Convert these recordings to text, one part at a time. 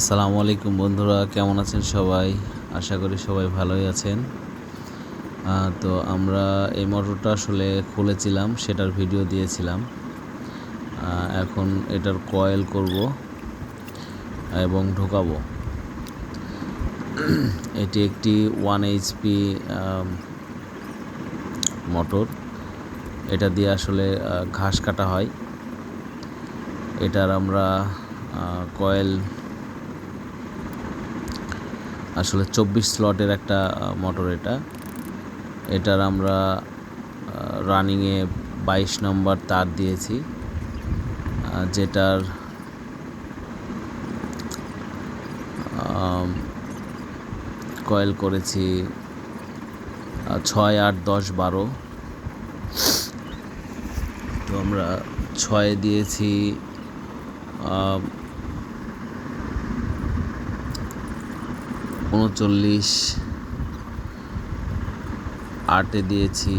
আসসালামু আলাইকুম বন্ধুরা, কেমন আছেন সবাই? আশা করি সবাই ভালোই আছেন। তো আমরা এই মোটরটা আসলে খুলেছিলাম, সেটার ভিডিও দিয়েছিলাম। এখন এটার কয়েল করব এবং ঢোকাবো। এটি একটি 1 এইচপি মোটর। এটা দিয়ে আসলে ঘাস কাটা হয়। এটার আমরা কয়েল আসলে 24 স্লটের একটা মোটর। এটার আমরা রানিংয়ে 22 নম্বর তার দিয়েছি, যেটার কয়েল করেছি 6, 8, 10, 12। তো আমরা 6 দিয়েছি 39, 8 দিয়েছি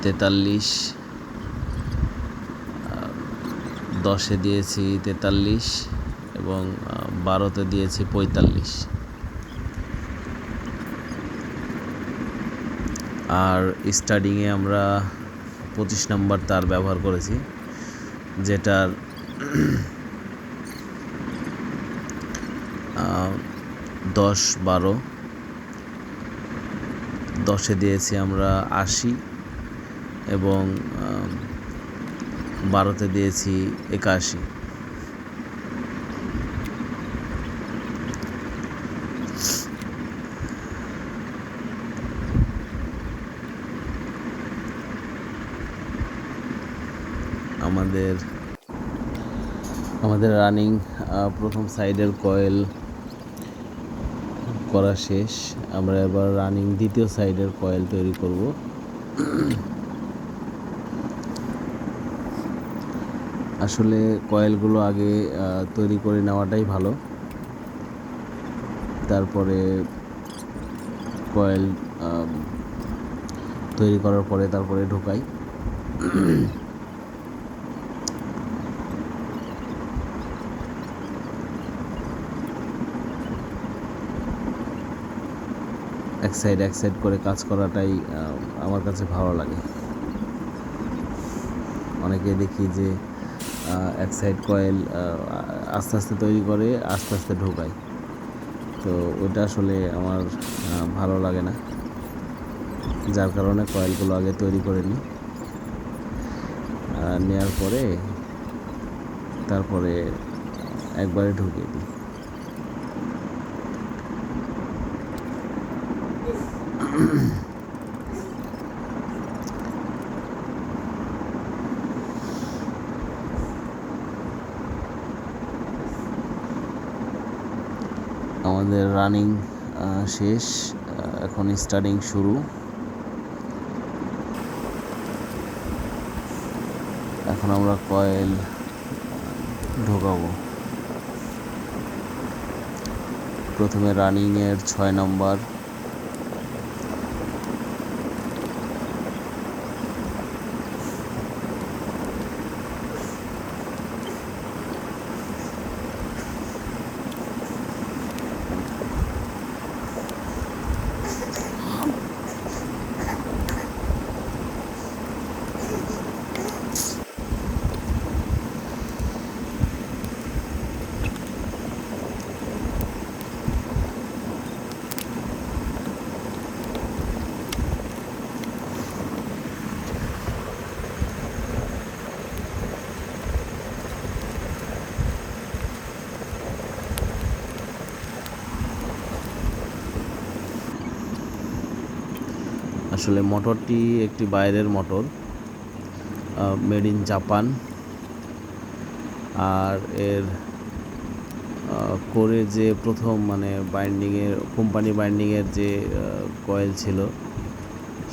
43, 10 দিয়েছি 43 এবং 12 দিয়েছি 45। আর স্টার্টিংয়ে আমরা 25 নম্বর তার ব্যবহার করেছি, যেটার 10, 12। 10 দিয়েছি আমরা 80 এবং 12 দিয়েছি 81। আমাদের রানিং প্রথম সাইডের কয়েল করা শেষ। আমরা এবার রানিং দ্বিতীয় সাইডের কয়েল তৈরি করব। আসলে কয়েলগুলো আগে তৈরি করে নেওয়াটাই ভালো, তারপরে কয়েল তৈরি করার পরে তারপরে ঢোকাই। এক সাইড করে কাজ করাটাই আমার কাছে ভালো লাগে। অনেকে দেখি যে এক সাইড কয়েল আস্তে আস্তে তৈরি করে, আস্তে আস্তে ঢোকায়। তো ওটা আসলে আমার ভালো লাগে না, যার কারণে কয়েলগুলো আগে তৈরি করে নিই। নেওয়ার পরে তারপরে একবারে ঢুকিয়ে দিই। আমাদের রানিং শেষ, এখন স্টার্টিং শুরু। এখন আমরা কয়েল ঢোকাবো। প্রথমে রানিংয়ের 6 নম্বর, আসলে মোটরটি একটি বাইরের মোটর, মেড ইন জাপান। আর এর করে যে প্রথম বাইন্ডিংয়ের কোম্পানি বাইন্ডিংয়ের যে কয়েল ছিল,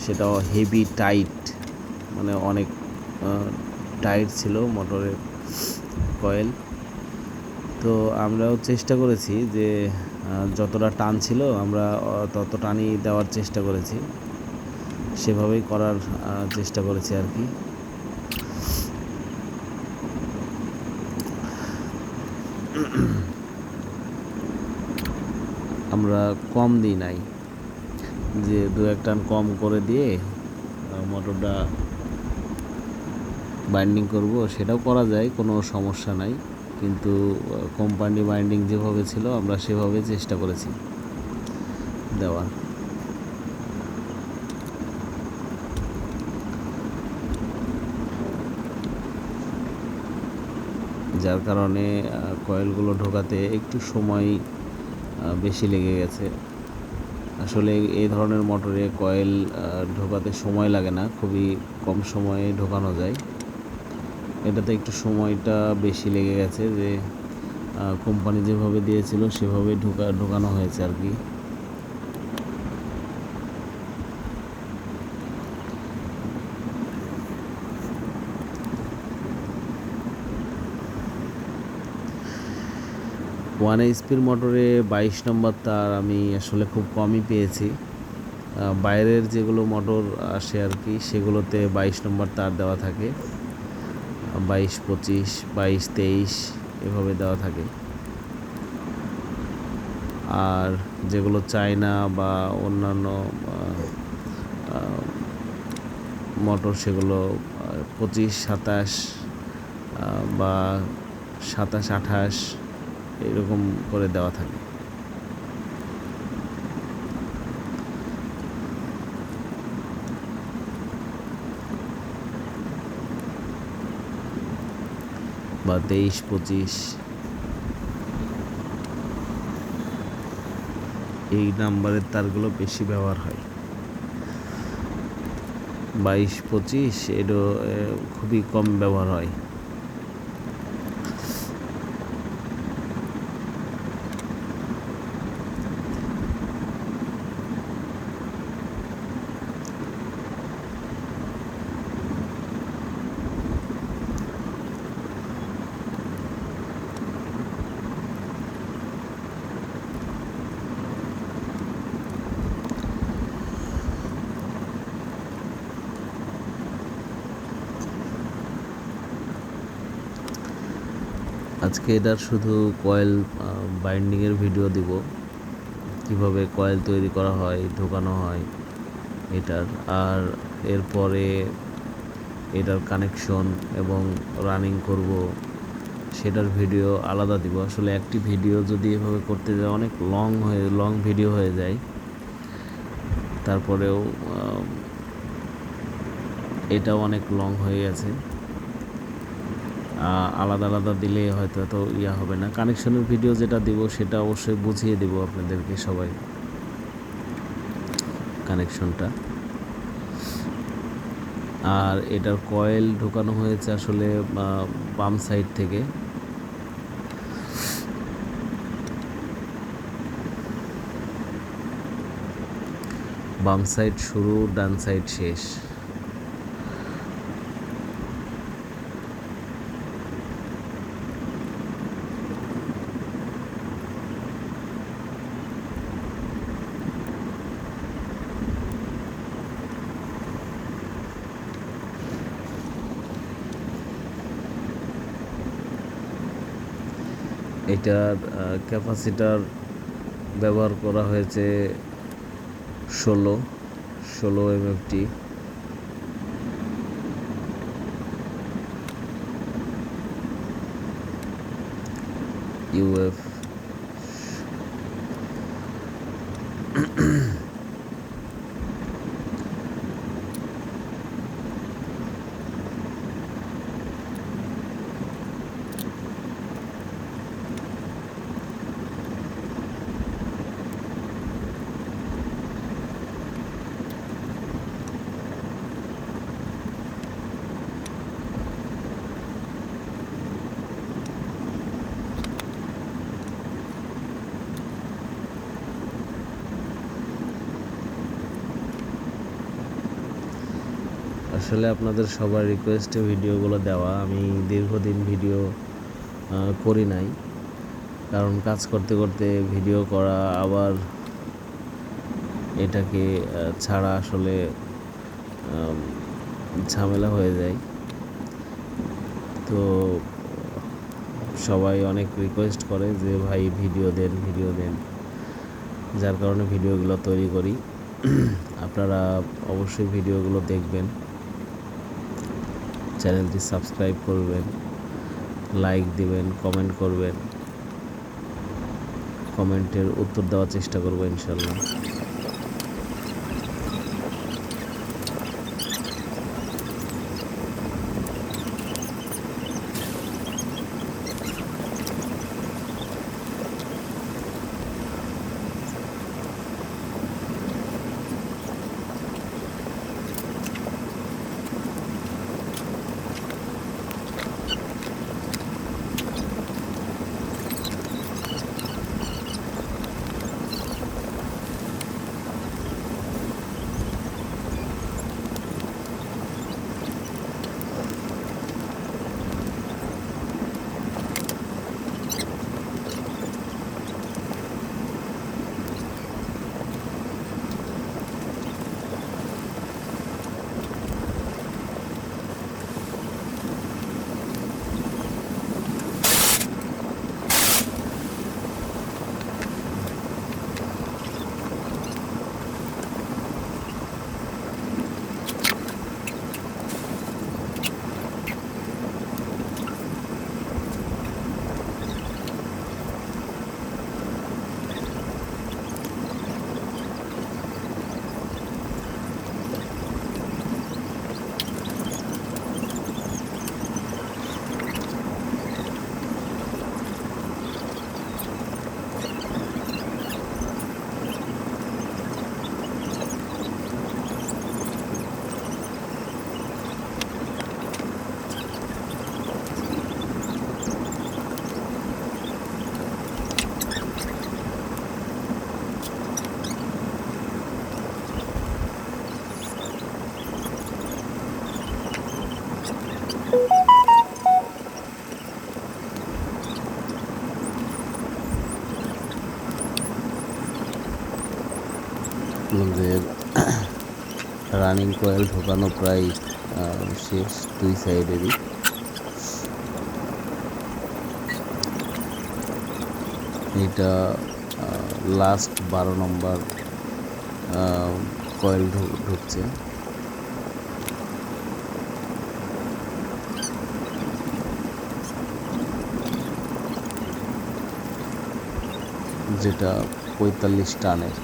সেটাও হেভি টাইট, অনেক টাইট ছিল মোটরের কয়েল। তো আমরাও চেষ্টা করেছি যে যতটা টান ছিল আমরা তত টানই দেওয়ার চেষ্টা করেছি, সেভাবেই করার চেষ্টা করেছি আর কি। আমরা কম দিই নাই, যে 2-1 টান কম করে দিয়ে মোটরটা বাইন্ডিং করব, সেটাও করা যায়, কোনো সমস্যা নাই। কিন্তু কোম্পানি বাইন্ডিং যেভাবে ছিল আমরা সেভাবে চেষ্টা করেছি দেওয়ার। যার কারণে কয়েলগুলো ঢোকাতে একটু সময় বেশি লেগে গেছে। আসলে এই ধরনের মোটরে কয়েল ঢোকাতে সময় লাগে না, খুবই কম সময়ে ঢোকানো যায়। এটাতে একটু সময়টা বেশি লেগে গেছে, যে কোম্পানি যেভাবে দিয়েছিল সেভাবে ঢোকানো হয়েছে আর কি। ওয়ান এইচপির মোটরে 22 নম্বর তার আমি আসলে খুব কমই পেয়েছি। বাইরের যেগুলো মোটর আসে আর কি, সেগুলোতে 22 নম্বর তার দেওয়া থাকে, 22, 25, 22, 23 এভাবে দেওয়া থাকে। আর যেগুলো চায়না বা অন্যান্য মোটর, সেগুলো 25, 27 বা 27, 28 এরকম করে দেওয়া থাকে। বা 23, 25 এই নাম্বারের তারগুলো বেশি ব্যবহার হয়। 22, 25 এরও খুবই কম ব্যবহার হয়। আজকে এটার শুধু কয়েল বাইন্ডিংয়ের ভিডিও দিব, কিভাবে কয়েল তৈরি করা হয়, ঢোকানো হয় এটার। আর এরপরে এটার কানেকশন এবং রানিং করব, সেটার ভিডিও আলাদা দিব। আসলে একটি ভিডিও যদি এভাবে করতে যায় অনেক লং ভিডিও হয়ে যায়। তারপরেও এটাও অনেক লং হয়ে গেছে, আলাদা আলাদা দিলে হয়তো এত হবে না। কানেকশনের ভিডিও যেটা দিব সেটা অবশ্যই বুঝিয়ে দেব আপনাদেরকে সবাই, কানেকশনটা। আর এটার কয়েল ঢোকানো হয়েছে আসলে বাম সাইড থেকে, বাম সাইড শুরু, ডান সাইড শেষ। এটার ক্যাপাসিটার ব্যবহার করা হয়েছে 16 এমএফটি। ইউএফ আসলে আপনাদের সবার রিকোয়েস্টে ভিডিওগুলো দেওয়া। আমি দীর্ঘদিন ভিডিও করি নাই, কারণ কাজ করতে করতে ভিডিও করা আবার এটাকে ছাড়া আসলে ঝামেলা হয়ে যায়। তো সবাই অনেক রিকোয়েস্ট করে যে ভাই ভিডিও দেন, যার কারণে ভিডিওগুলো তৈরি করি। আপনারা অবশ্যই ভিডিওগুলো দেখবেন, চ্যানেলটি সাবস্ক্রাইব করবেন, লাইক দিবেন, কমেন্ট করবেন। কমেন্টের উত্তর দেওয়ার চেষ্টা করবো ইনশাল্লাহ। আমাদের রানিং কয়েল ঢোকানো প্রায় শেষ, দুই সাইডেরই। এটা লাস্ট 12 নম্বর কয়েল ঢুকছে। যেটা 45 টানের।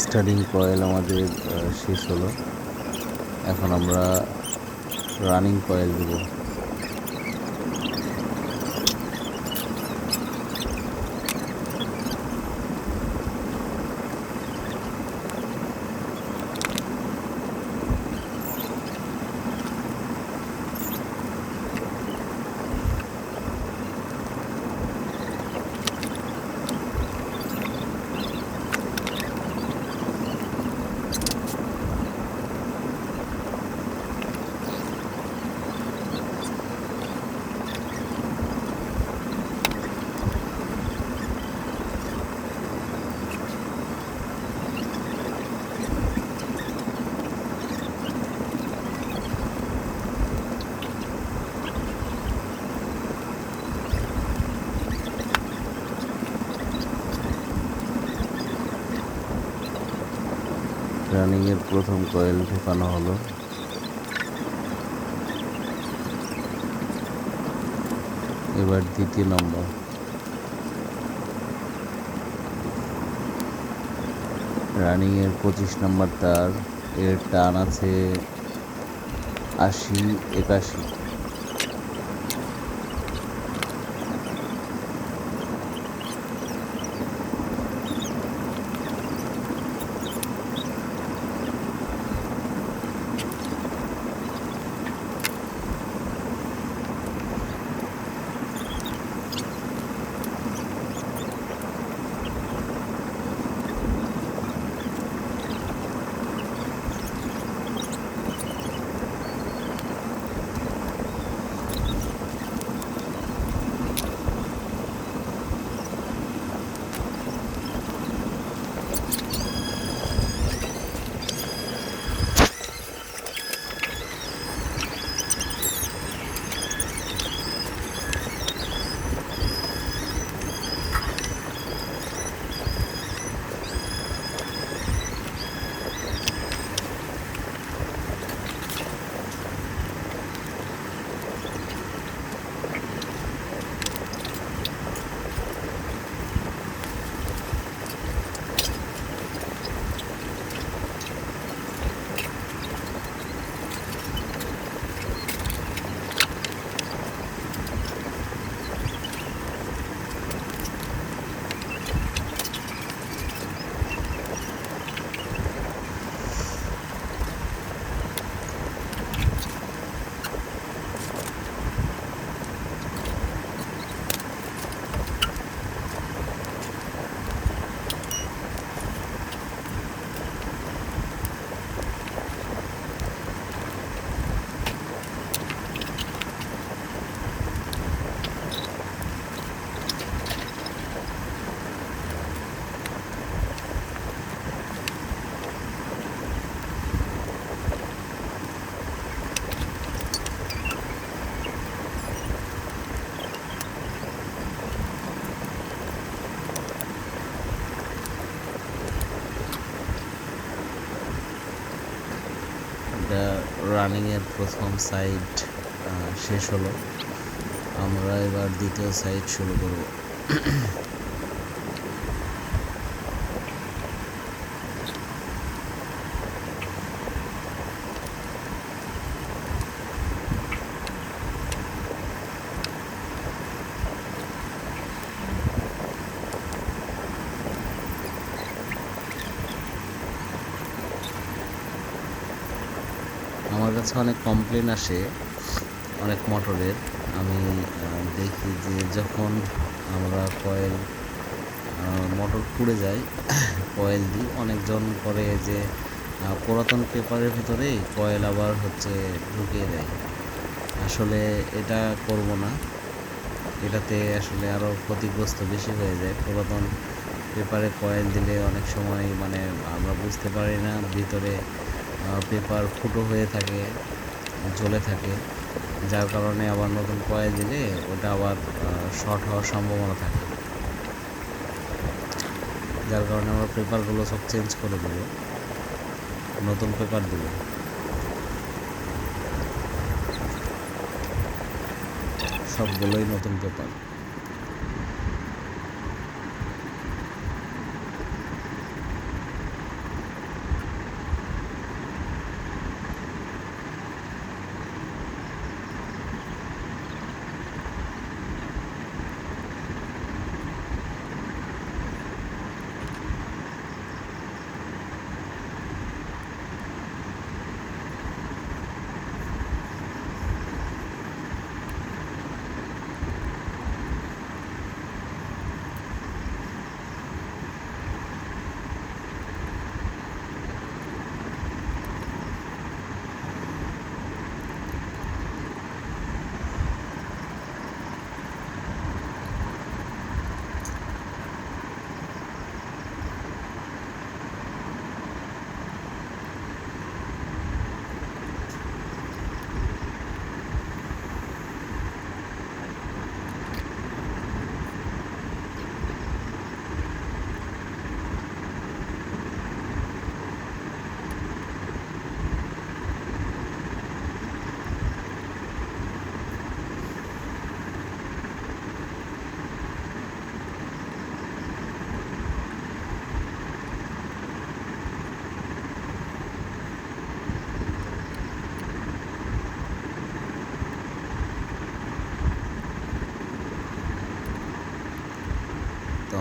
স্টার্টিং কয়েল আমাদের শেষ হলো। এখন আমরা রানিং কয়েল দেব। রানিংয়ের প্রথম কয়েল ঢোকানো হলো। এবার দ্বিতীয় নম্বর। রানিংয়ের 25 নম্বর তার, এর টান আছে 80-81। রানিংয়ের প্রথম সাইড শেষ হলো, আমরা এবার দ্বিতীয় সাইড শুরু করব। আমার কাছে অনেক কমপ্লেন আসে অনেক মোটরের। আমি দেখি যে যখন আমরা কয়েল মোটর পুড়ে যায় কয়েল দিই, অনেকজন করে যে পুরাতন পেপারের ভিতরে কয়েল আবার ঢুকিয়ে দেয়। আসলে এটা করব না, এটাতে আসলে আরও ক্ষতিগ্রস্ত বেশি হয়ে যায়। পুরাতন পেপারে কয়েল দিলে অনেক সময় আমরা বুঝতে পারি না, ভিতরে পেপার ফুটো হয়ে থাকে, জ্বলে থাকে, যার কারণে আবার নতুন কয়েল দিলে ওটা আবার শর্ট হওয়ার সম্ভাবনা থাকে। যার কারণে আমরা পেপারগুলো সব চেঞ্জ করে দেবো, নতুন পেপার দেবো। সবগুলোই নতুন পেপার।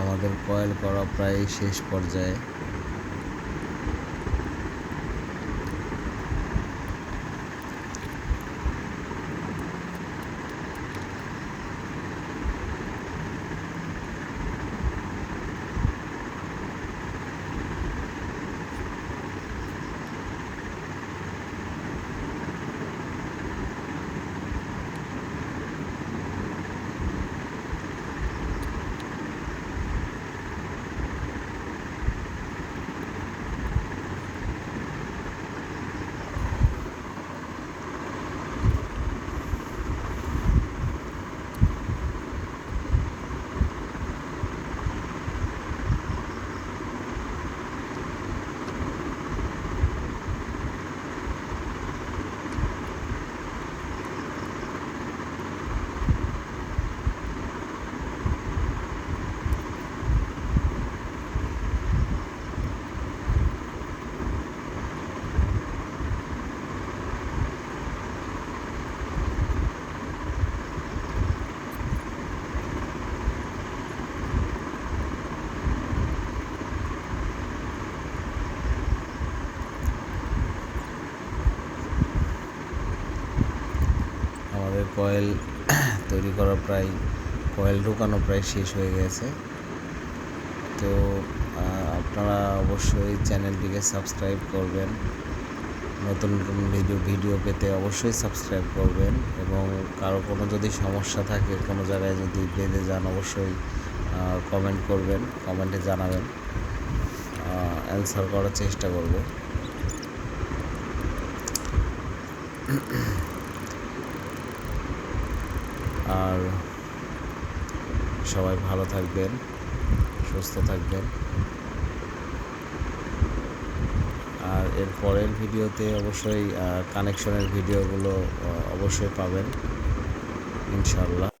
আমাদের কয়েল করা প্রায় শেষ পর্যায়ে। আমাদের কয়েল তৈরি করা প্রায়, কয়েল ঢোকানো প্রায় শেষ হয়ে গেছে। তো আপনারা অবশ্যই চ্যানেলটিকে সাবস্ক্রাইব করবেন, নতুন নতুন ভিডিও পেতে অবশ্যই সাবস্ক্রাইব করবেন, এবং কারো কোনো যদি সমস্যা থাকে, কোনো জায়গায় যদি বেঁধে যান, অবশ্যই কমেন্ট করবেন, কমেন্টে জানাবেন, অ্যান্সার করার চেষ্টা করব। আর সবাই ভালো থাকবেন, সুস্থ থাকবেন। আর এর পরের ভিডিওতে অবশ্যই কানেকশনের ভিডিওগুলো অবশ্যই পাবেন ইনশাআল্লাহ।